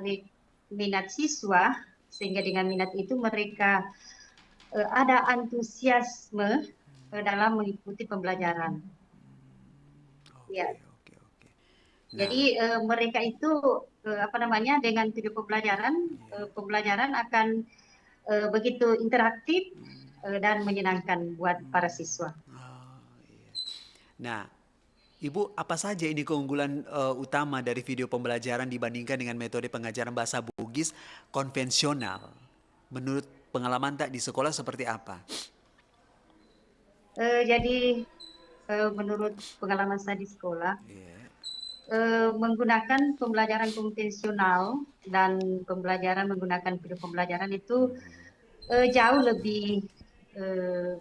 menarik minat siswa, sehingga dengan minat itu mereka ada antusiasme dalam mengikuti pembelajaran. Ya, Oke, oke, oke. jadi Nah, mereka itu apa namanya, dengan video iya. pembelajaran akan begitu interaktif dan menyenangkan buat para siswa. Oh, iya. Nah, Ibu, apa saja ini keunggulan utama dari video pembelajaran dibandingkan dengan metode pengajaran bahasa Bugis konvensional? Menurut pengalaman tak di sekolah seperti apa? Jadi menurut pengalaman saya di sekolah, Iya. menggunakan pembelajaran konvensional dan pembelajaran menggunakan video pembelajaran itu jauh lebih eh,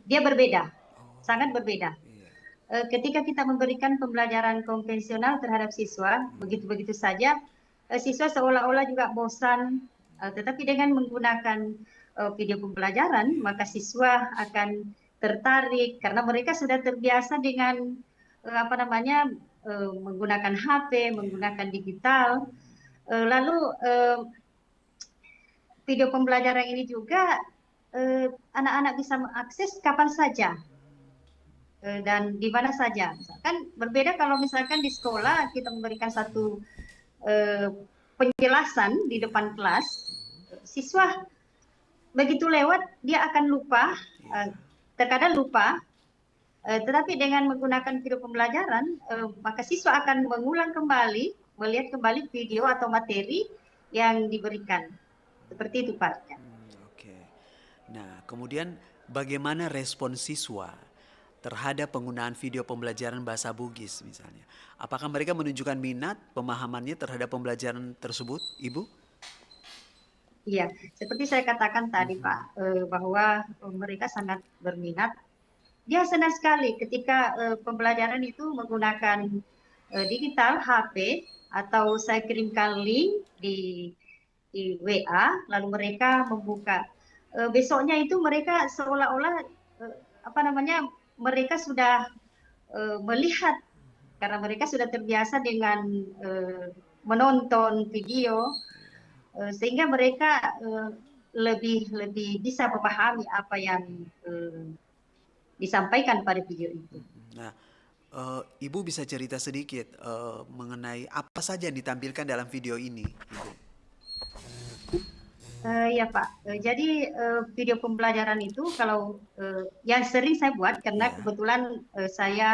dia berbeda, sangat berbeda. Iya. Ketika kita memberikan pembelajaran konvensional terhadap siswa, begitu-begitu saja, siswa seolah-olah juga bosan. Tetapi dengan menggunakan video pembelajaran, Iya. maka siswa akan tertarik karena mereka sudah terbiasa dengan apa namanya, menggunakan HP, Iya. menggunakan digital. Lalu video pembelajaran ini juga anak-anak bisa mengakses kapan saja dan di mana saja. Misalkan berbeda kalau misalkan di sekolah kita memberikan satu eh, penjelasan di Iya. depan kelas, siswa begitu lewat dia akan lupa, Iya. terkadang lupa. Tetapi dengan menggunakan video pembelajaran, maka siswa akan mengulang kembali, melihat kembali video atau materi yang diberikan. Seperti itu, Pak. Oke. Nah, kemudian bagaimana respon siswa terhadap penggunaan video pembelajaran bahasa Bugis misalnya? Apakah mereka menunjukkan minat pemahamannya terhadap pembelajaran tersebut, Ibu? Iya, seperti saya katakan tadi, Pak, bahwa mereka sangat berminat. Dia senang sekali ketika pembelajaran itu menggunakan digital, HP, atau saya kirimkan link di WA, lalu mereka membuka. Besoknya itu mereka seolah-olah apa namanya, mereka sudah melihat karena mereka sudah terbiasa dengan menonton video, sehingga mereka lebih lebih bisa memahami apa yang disampaikan pada video itu. Nah, Ibu bisa cerita sedikit mengenai apa saja yang ditampilkan dalam video ini, Ibu? Ya Pak, jadi video pembelajaran itu kalau yang sering saya buat karena Iya, kebetulan saya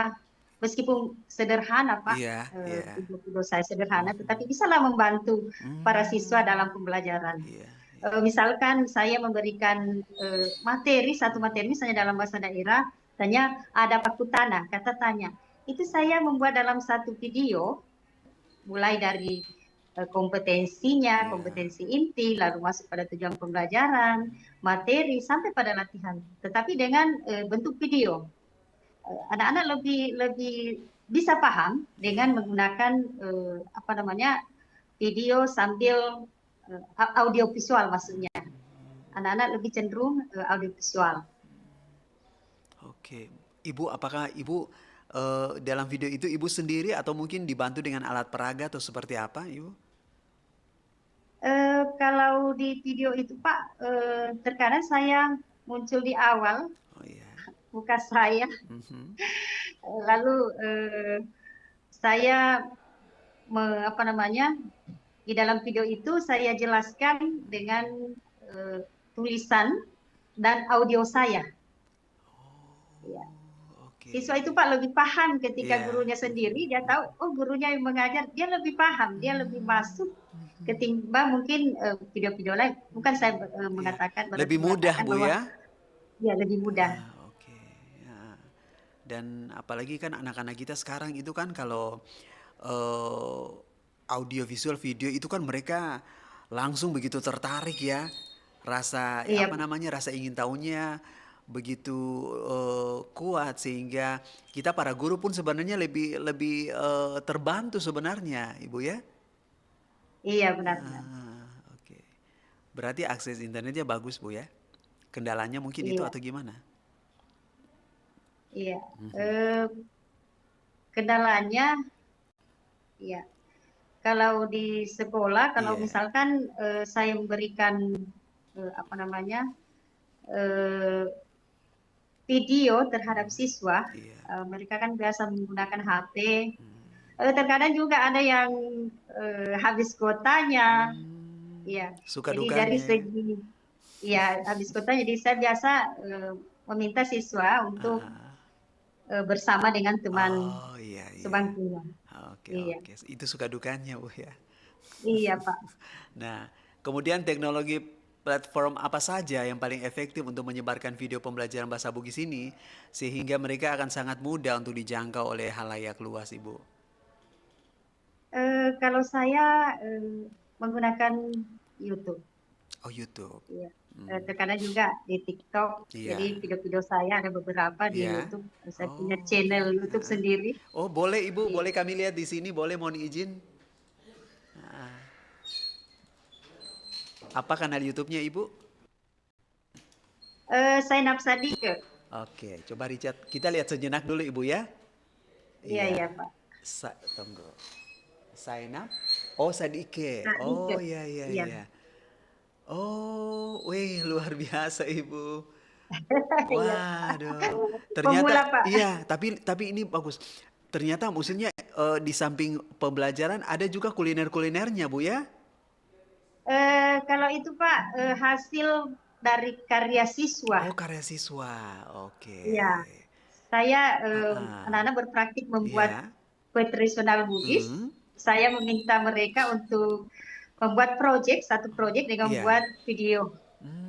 meskipun sederhana Pak, iya, iya, video saya sederhana, tetapi bisalah membantu para siswa dalam pembelajaran. iya, Misalkan saya memberikan materi, satu materi misalnya dalam bahasa daerah, tanya ada pakutana, kata tanya. Itu saya membuat dalam satu video, mulai dari kompetensinya, iya. kompetensi inti, lalu masuk pada tujuan pembelajaran, materi, sampai pada latihan. Tetapi dengan bentuk video, anak-anak lebih lebih bisa paham dengan menggunakan apa namanya, video sambil audio visual maksudnya. Anak-anak lebih cenderung audio visual. Oke, Ibu, apakah Ibu dalam video itu Ibu sendiri atau mungkin dibantu dengan alat peraga atau seperti apa, Ibu? Kalau di video itu Pak, terkadang saya muncul di awal Oh iya. muka saya, Mhm. lalu saya apa namanya, di dalam video itu saya jelaskan dengan eh, tulisan dan audio saya. Ya. Siswa Oke. itu Pak lebih paham ketika Iya. gurunya sendiri, dia tahu, oh gurunya yang mengajar, dia lebih paham, dia lebih masuk ketimbang mungkin video-video lain. Bukan saya Iya. mengatakan, berarti Lebih mudah, mengatakan Bu bahwa ya? dia lebih mudah. Oke. Ya. Dan apalagi kan anak-anak kita sekarang itu kan kalau eh, audio visual video itu kan mereka langsung begitu tertarik ya. Rasa apa Iya, namanya? Rasa ingin tahunya begitu kuat sehingga kita para guru pun sebenarnya lebih lebih terbantu sebenarnya, Ibu ya. iya benar-benar. Oke. Berarti akses internetnya bagus, Bu ya. Kendalanya mungkin itu Iya, atau gimana? iya. Eh, Kendalanya, ya. kalau di sekolah, kalau Iya, misalkan saya memberikan apa namanya eh, video terhadap siswa, iya. mereka kan biasa menggunakan HP. Terkadang juga ada yang habis kuotanya, ya. Suka Jadi dari dukanya ya. segi ya habis kuotanya, jadi saya biasa meminta siswa untuk bersama dengan teman Oh iya iya. sebangkunya. Oke Iya, oke. Itu suka dukanya Bu ya. iya Pak. Nah, kemudian teknologi platform apa saja yang paling efektif untuk menyebarkan video pembelajaran bahasa Bugis ini sehingga mereka akan sangat mudah untuk dijangkau oleh halayak luas, Ibu? Kalau saya menggunakan YouTube. Oh, YouTube. Iya. Hmm, Terkadang juga di TikTok. Jadi iya. video-video saya ada beberapa di Ya. YouTube. Saya punya Oh, oke. channel YouTube Ha-ha. sendiri. Oh, boleh Ibu, Iya. boleh kami lihat di sini, boleh mohon izin. Apa kanal YouTube-nya Ibu? Saya Napsadike. Oke, coba Richard, kita lihat sejenak dulu Ibu ya. Iya, Iya. iya Pak. Tunggu. Sign up. Oh, Sadike. Sadike. Oh, iya iya Iya. iya. Oh, wih luar biasa Ibu. Iya. Waduh, Pemula ternyata Pak. iya, tapi ini bagus. Ternyata maksudnya di samping pembelajaran ada juga kuliner-kulinernya, Bu ya? Kalau itu Pak, hasil dari karya siswa. Oh, karya siswa. Oke. Iya. Saya Ah, anak-anak berpraktik membuat iya. kue tradisional Bugis. Hmm, Saya meminta mereka untuk membuat satu project dengan iya. membuat video.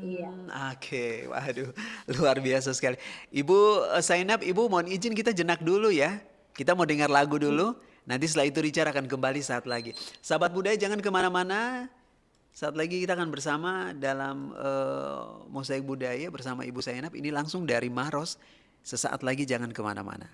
Iya. Oke. Waduh, luar biasa sekali. Ibu Zainab, Ibu mohon izin kita jenak dulu ya. Kita mau dengar lagu dulu. Nanti setelah itu Richard akan kembali saat lagi. Sahabat budaya jangan kemana-mana. Saat lagi kita akan bersama dalam Mosaik Budaya bersama Ibu Zainab. Ini langsung dari Maros. Sesaat lagi jangan kemana-mana.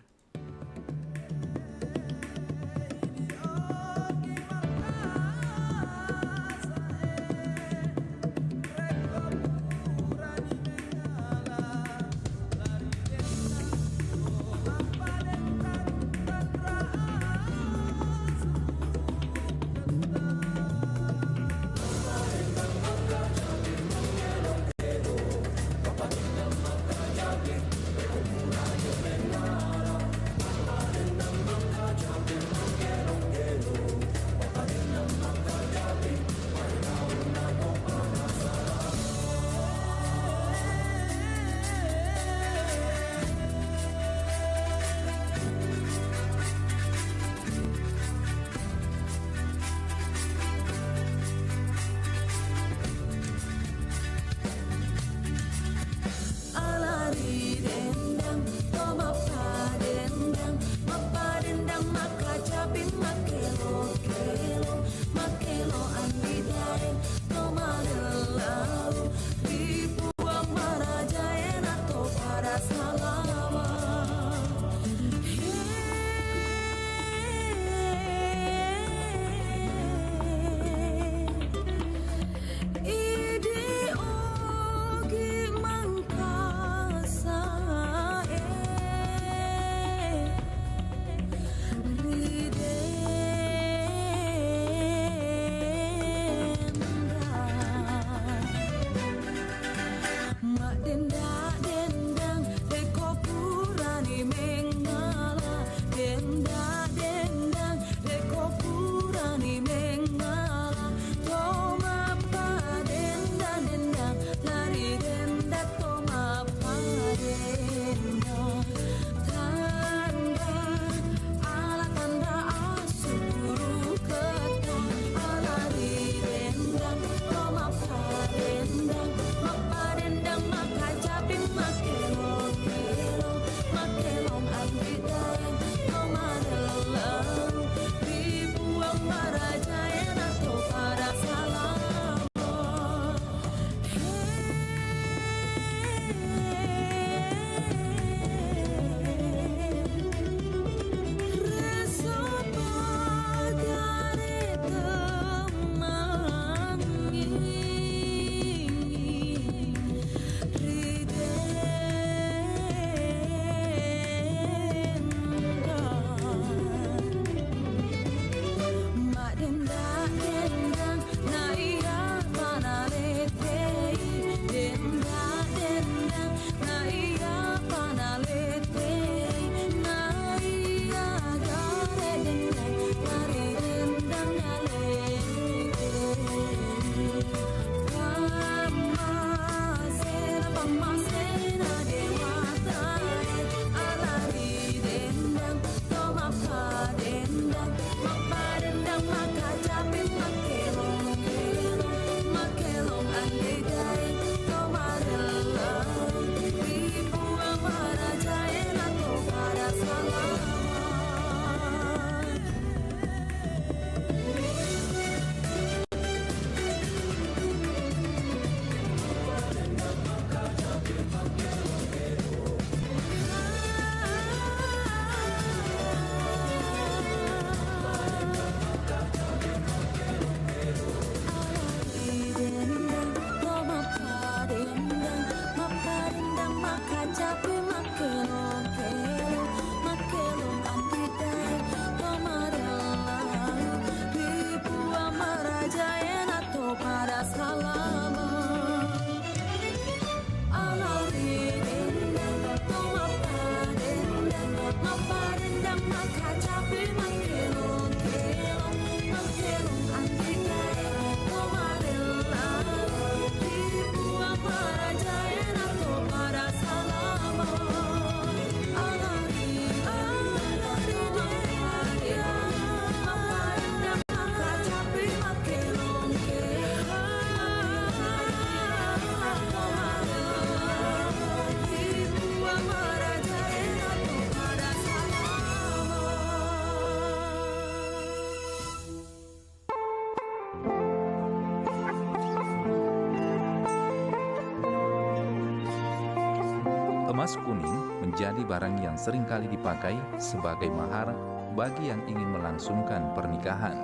Emas kuning menjadi barang yang seringkali dipakai sebagai mahar bagi yang ingin melangsungkan pernikahan.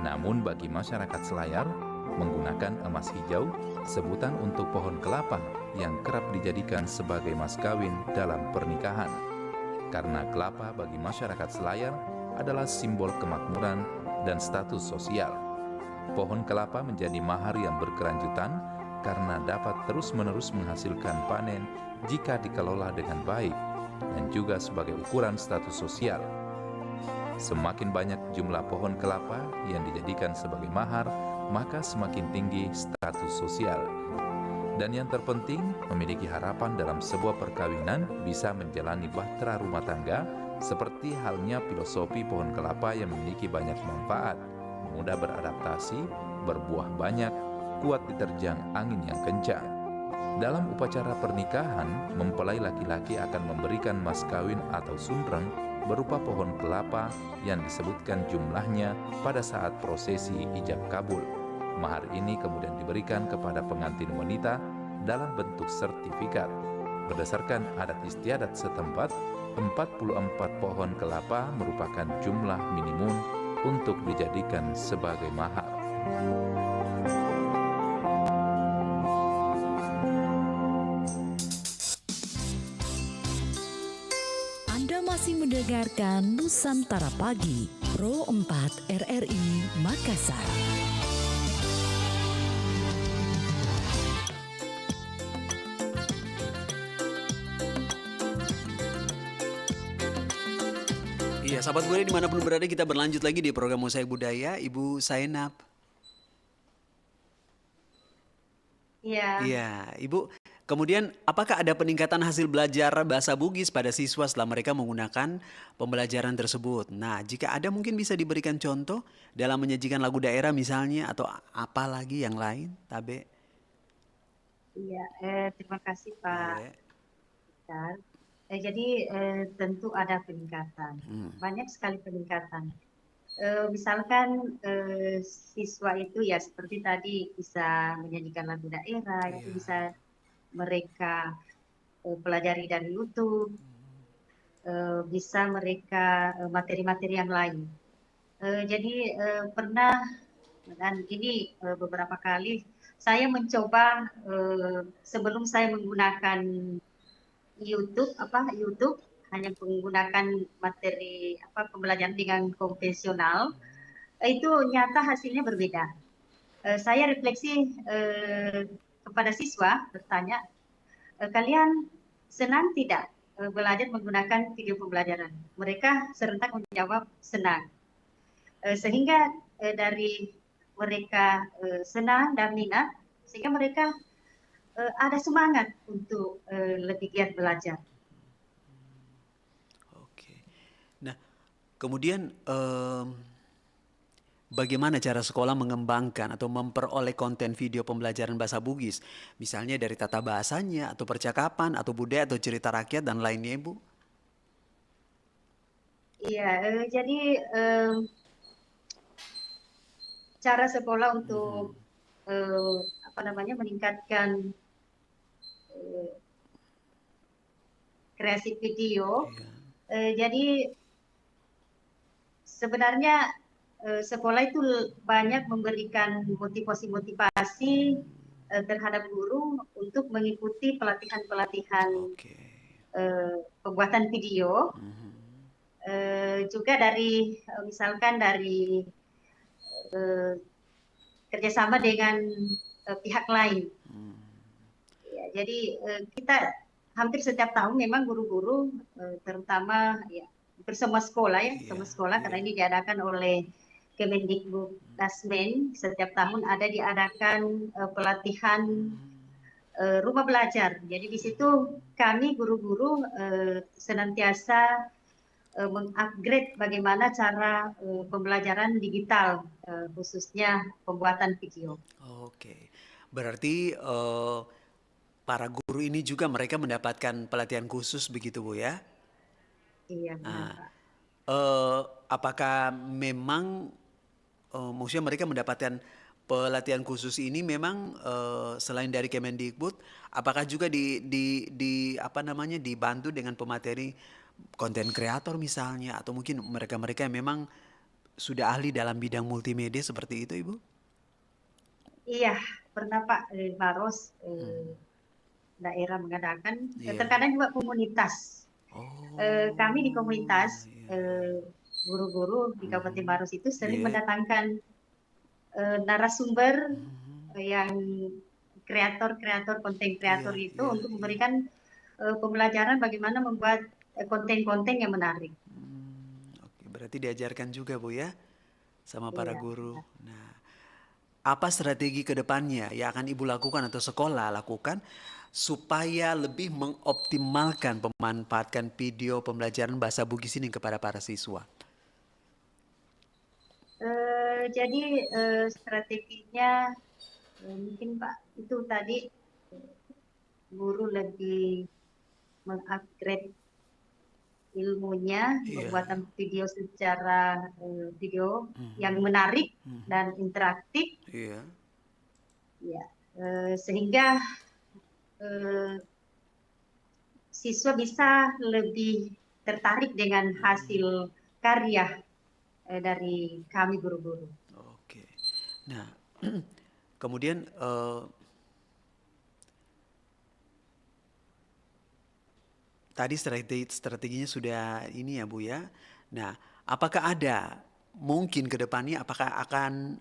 Namun bagi masyarakat Selayar, menggunakan emas hijau sebutan untuk pohon kelapa yang kerap dijadikan sebagai mas kawin dalam pernikahan. Karena kelapa bagi masyarakat Selayar adalah simbol kemakmuran dan status sosial. Pohon kelapa menjadi mahar yang berkelanjutan karena dapat terus-menerus menghasilkan panen jika dikelola dengan baik dan juga sebagai ukuran status sosial. Semakin banyak jumlah pohon kelapa yang dijadikan sebagai mahar, maka semakin tinggi status sosial. Dan yang terpenting, memiliki harapan dalam sebuah perkawinan bisa menjalani bahtera rumah tangga, seperti halnya filosofi pohon kelapa yang memiliki banyak manfaat, mudah beradaptasi, berbuah banyak, kuat diterjang angin yang kencang. Dalam upacara pernikahan, mempelai laki-laki akan memberikan mas kawin atau sunreng berupa pohon kelapa yang disebutkan jumlahnya pada saat prosesi ijab kabul. Mahar ini kemudian diberikan kepada pengantin wanita dalam bentuk sertifikat. Berdasarkan adat istiadat setempat, 44 pohon kelapa merupakan jumlah minimum untuk dijadikan sebagai mahar. Anda masih mendengarkan Nusantara Pagi, Pro 4 RRI Makassar. Iya, sahabat gue dimanapun berada, kita berlanjut lagi di program Mosaik Budaya. Ibu Sainab. Iya. Iya, Ibu. Kemudian, apakah ada peningkatan hasil belajar bahasa Bugis pada siswa setelah mereka menggunakan pembelajaran tersebut? Nah, jika ada mungkin bisa diberikan contoh dalam menyajikan lagu daerah misalnya, atau apa lagi yang lain, Tabe? Iya, terima kasih Pak Iya. Richard. Jadi tentu ada peningkatan, banyak sekali peningkatan. Misalkan siswa itu ya seperti tadi bisa menyanyikan lagu daerah, itu Iya. bisa mereka pelajari dari YouTube, bisa mereka materi-materi yang lain. Jadi pernah, dan ini beberapa kali saya mencoba sebelum saya menggunakan YouTube hanya menggunakan materi pembelajaran dengan konvensional, itu nyata hasilnya berbeda. Saya refleksi kepada siswa bertanya, kalian senang tidak belajar menggunakan video pembelajaran? Mereka serentak menjawab senang. Sehingga dari mereka senang dan minat, sehingga mereka ada semangat untuk lebih giat belajar. Oke. Nah, kemudian bagaimana cara sekolah mengembangkan atau memperoleh konten video pembelajaran bahasa Bugis? Misalnya dari tata bahasanya, atau percakapan, atau budaya, atau cerita rakyat, dan lainnya, Ibu? Iya, jadi cara sekolah untuk meningkatkan kreasi video. Jadi sebenarnya sekolah itu banyak memberikan motivasi-motivasi terhadap guru untuk mengikuti pelatihan-pelatihan pembuatan video. Juga dari misalkan dari kerjasama dengan pihak lain. Ya, jadi kita hampir setiap tahun memang guru-guru terutama ya bersama sekolah ya, sama sekolah karena ini diadakan oleh Kemendikbudrismen, setiap tahun ada diadakan pelatihan rumah belajar. Jadi di situ kami guru-guru senantiasa mengupgrade bagaimana cara pembelajaran digital, khususnya pembuatan video. Oke, berarti para guru ini juga mereka mendapatkan pelatihan khusus begitu, Bu, ya? Iya, benar, Pak. Apakah memang maksudnya mereka mendapatkan pelatihan khusus ini memang selain dari Kemendikbud, apakah juga apa namanya dibantu dengan pemateri konten kreator misalnya, atau mungkin mereka-mereka yang memang sudah ahli dalam bidang multimedia seperti itu, Ibu? Iya, pernah Pak Baros daerah mengadakan, Iya. terkadang juga komunitas. Oh, Kami di komunitas iya. guru-guru di Kabupaten Baros itu sering Iya. mendatangkan narasumber Mhm. yang kreator-kreator, konten kreator Iya, itu iya, untuk iya. memberikan pembelajaran bagaimana membuat konten-konten yang menarik. Oke, berarti diajarkan juga Bu ya sama para Iya. guru. Nah, apa strategi ke depannya yang akan Ibu lakukan atau sekolah lakukan supaya lebih mengoptimalkan pemanfaatkan video pembelajaran bahasa Bugis ini kepada para siswa? Jadi strateginya mungkin Pak itu tadi guru lebih mengupgrade ilmunya, Iya. pembuatan video secara video yang menarik dan interaktif, Iya. ya, sehingga eh, siswa bisa lebih tertarik dengan hasil karya dari kami guru-guru. Oke. Nah, kemudian tadi strateginya sudah ini ya Bu ya. Nah, apakah ada mungkin ke depannya apakah akan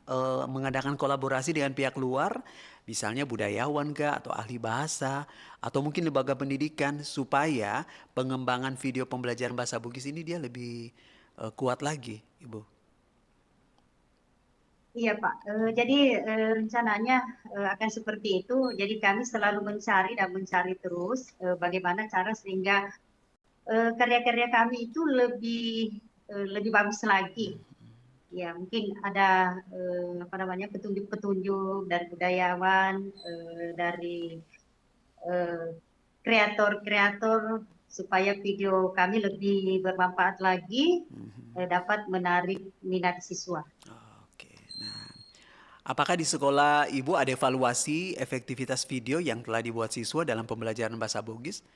mengadakan kolaborasi dengan pihak luar, misalnya budayawan kah atau ahli bahasa atau mungkin lembaga pendidikan supaya pengembangan video pembelajaran bahasa Bugis ini dia lebih kuat lagi, Ibu? Iya Pak, jadi rencananya akan seperti itu. Jadi kami selalu mencari dan mencari terus bagaimana cara sehingga karya-karya kami itu lebih bagus lagi. Ya mungkin ada apa namanya petunjuk-petunjuk dari budayawan, dari eh, kreator-kreator supaya video kami lebih bermanfaat lagi, dapat menarik minat siswa. Oke. Nah, apakah di sekolah Ibu ada evaluasi efektivitas video yang telah dibuat siswa dalam pembelajaran bahasa Bugis?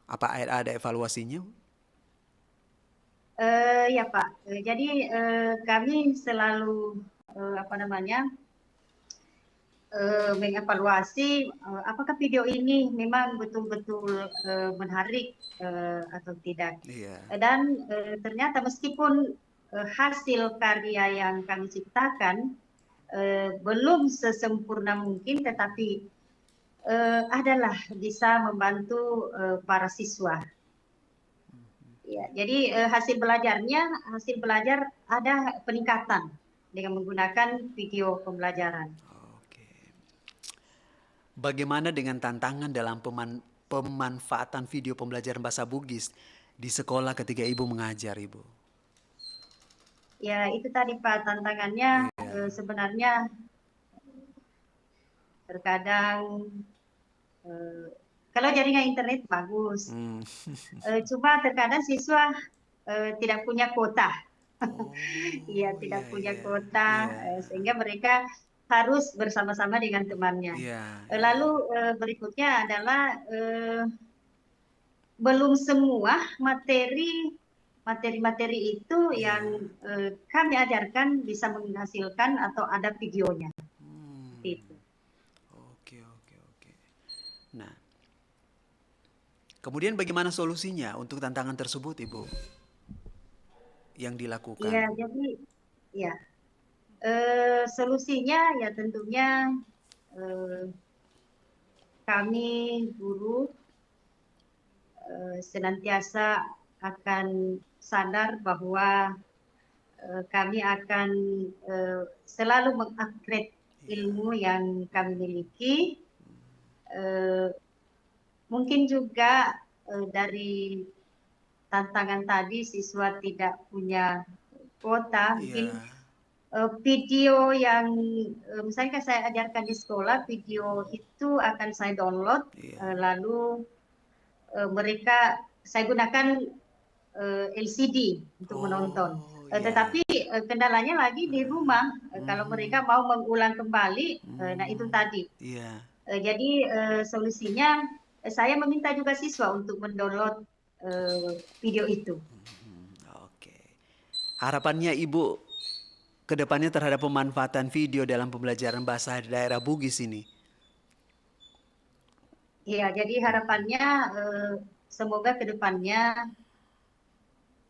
Apa ada evaluasinya? Ya Pak, jadi kami selalu apa namanya mengevaluasi apakah video ini memang betul-betul menarik atau tidak. Iya. Dan ternyata meskipun hasil karya yang kami ciptakan belum sesempurna mungkin, tetapi adalah bisa membantu para siswa. Ya, jadi hasil belajar ada peningkatan dengan menggunakan video pembelajaran. Oke. Bagaimana dengan tantangan dalam pemanfaatan video pembelajaran bahasa Bugis di sekolah ketika Ibu mengajar, Ibu? Ya, itu tadi Pak tantangannya Iya. sebenarnya terkadang eh, kalau jaringan internet bagus, Hmm. cuma terkadang siswa tidak punya kuota. Iya, Oh, tidak iya, punya iya, kuota, iya, sehingga mereka harus bersama-sama dengan temannya. iya, Lalu iya. berikutnya adalah belum semua materi-materi itu Iya. yang kami ajarkan bisa menghasilkan atau ada videonya. Seperti Hmm. itu. Oke, oke, oke. Nah, kemudian bagaimana solusinya untuk tantangan tersebut, Ibu, yang Iya, dilakukan? jadi ya solusinya ya tentunya eh, kami guru senantiasa akan sadar bahwa kami akan selalu mengupgrade Iya. ilmu yang kami miliki. Eh, Mungkin juga dari tantangan tadi siswa tidak punya kuota, mungkin Iya. video yang misalnya saya ajarkan di sekolah, video itu akan saya download, Iya. lalu mereka saya gunakan LCD untuk menonton. Oh, Ya. Tetapi kendalanya lagi di rumah. Kalau mereka mau mengulang kembali, nah itu tadi. Iya. Jadi solusinya saya meminta juga siswa untuk mendownload video itu. Oke. Harapannya Ibu ke depannya terhadap pemanfaatan video dalam pembelajaran bahasa daerah Bugis ini? Iya, jadi harapannya semoga ke depannya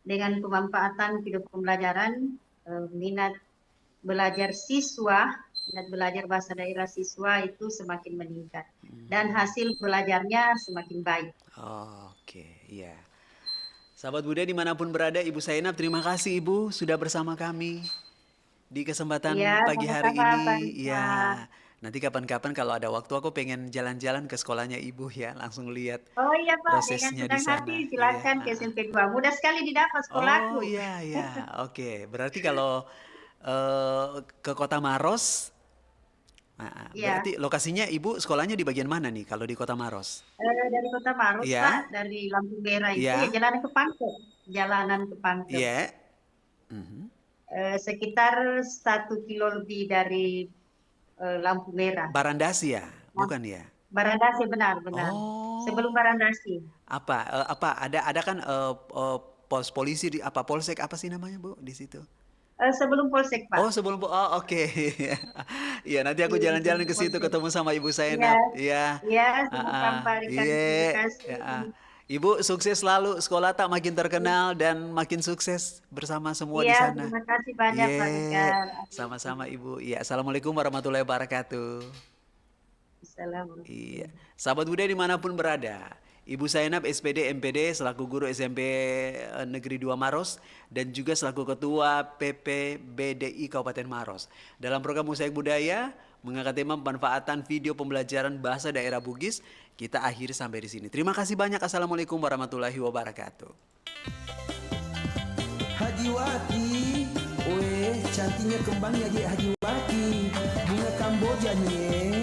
dengan pemanfaatan video pembelajaran, minat belajar bahasa daerah siswa itu semakin meningkat dan hasil belajarnya semakin baik. Oke, iya. Sahabat Buddha dimanapun berada, Ibu Zainab, terima kasih Ibu sudah bersama kami di kesempatan Iya, pagi hari sama-sama, Pak ini. Rizka. Ya, nanti kapan-kapan kalau ada waktu aku pengen jalan-jalan ke sekolahnya Ibu ya, langsung lihat Oh iya Pak, dengan prosesnya di senang hati sana. silakan ke Iya. SMP 2. Mudah sekali didapat Oh sekolahku. iya, iya, oke. Berarti kalau ke Kota Maros, Iya, berarti lokasinya Ibu sekolahnya di bagian mana nih kalau di Kota Maros? dari Kota Maros Iya, Pak, dari lampu merah itu ya iya, jalanan ke Pangkep. Jalanan ke Pangkep. iya. Mhm. Sekitar 1 kilo lebih dari lampu merah. Barandasi ya, Nah, bukan ya? Barandasi benar-benar. Sebelum Oh, Barandasi. apa? Ada kan pos polisi di apa polsek apa sih namanya Bu di situ? Sebelum Polsek Oh Pak. sebelum oh oke. Iya nanti aku Iya, jalan-jalan sebelum ke situ Polsek. ketemu sama Ibu Iya, Zainab. Iya. iya, Heeh. sama-sama Rekan. Terima Iya. kasih. Ya. Ibu sukses selalu, sekolah tak makin terkenal dan makin sukses bersama semua di Iya, sana. terima kasih banyak Pak Iya, Rekan. sama-sama Ibu. Iya, Assalamualaikum warahmatullahi wabarakatuh. Iya, Assalamualaikum. sahabat Buddha dimanapun berada, Ibu Zainab SPD MPD selaku guru SMP Negeri 2 Maros dan juga selaku Ketua PPBDI Kabupaten Maros. Dalam program Mosaik Budaya mengangkat tema pemanfaatan video pembelajaran bahasa daerah Bugis, kita akhiri sampai di sini. Terima kasih banyak. Assalamualaikum warahmatullahi wabarakatuh. Haji Wati, cantiknya kembangnya Haji Wati, bunga Kamboja nih.